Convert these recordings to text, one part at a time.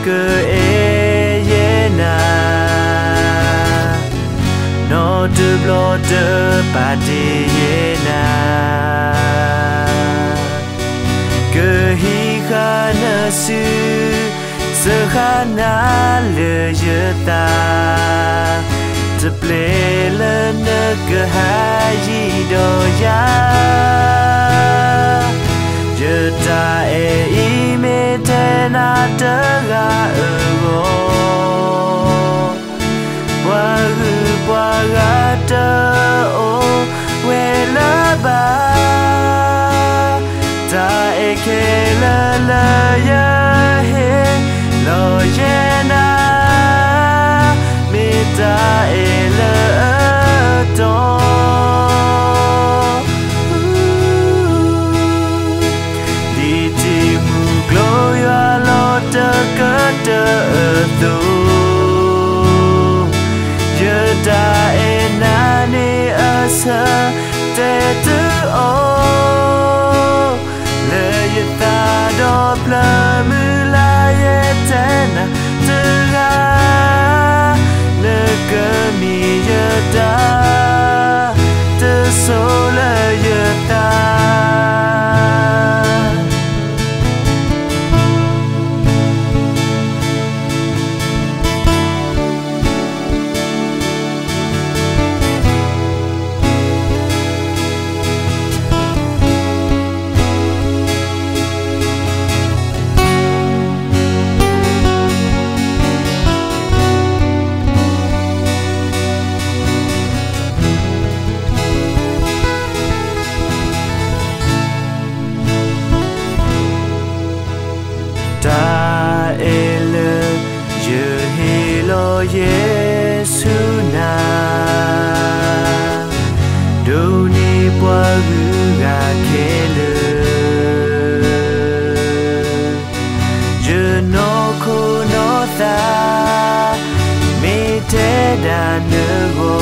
cơ e ye na no de blo de ba de ye na cơ hi kha na su se kha na le ye ta te ple le ne cơ ha yi do ya je ta e i me te na te ga go bwa ga te o we la ba ta e ke la la ya he lo ye na me ta e le to di ti mu gloria lo te ke te tu je ta e na ni asa te tu o le ye ta do pla mu la ye te na te ga le ke mi ye ta te so le ye ta ta ele je helo yesu na do ni bwa gu ga kele je no ko no ta me te da ne go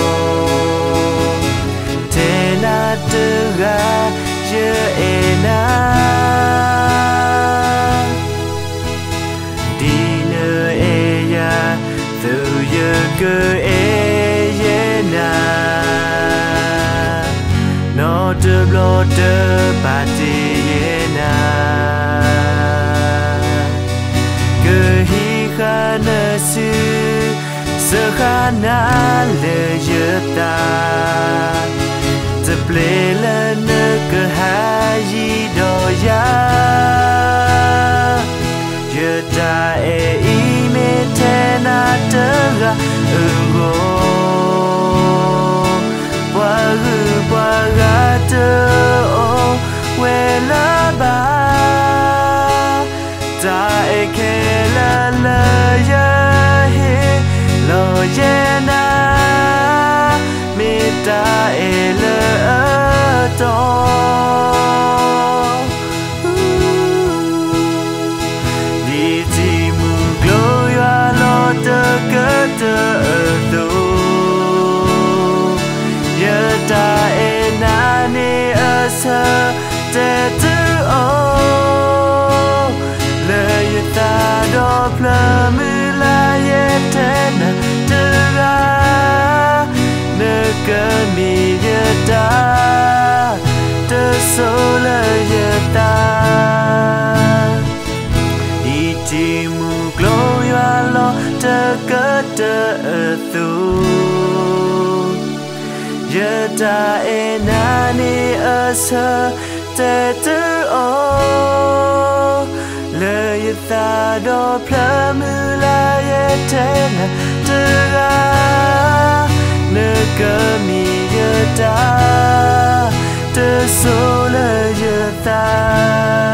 te na te ga je e na cơ e ye na no de blo de ba ti ye na cơ hi kha na su se kha na le ye ta te ple le ne ke ha yi do ya ye ta e i me te na te ga go bwa ga te o we la ba ta e ke la la ya he lo ye na me ta e le to di ti mu gloria lo te ke te tu ye ta e na ni asa te tu o le ye ta do pla mu la ye te na te ga ne ke mi ye ta te so le ye ta ti mu gloria lo te ke te tu ye ta e na ni asa te tu o le ye ta do pla mu la ye te na te ga ne ke mi ye ta te so le ye ta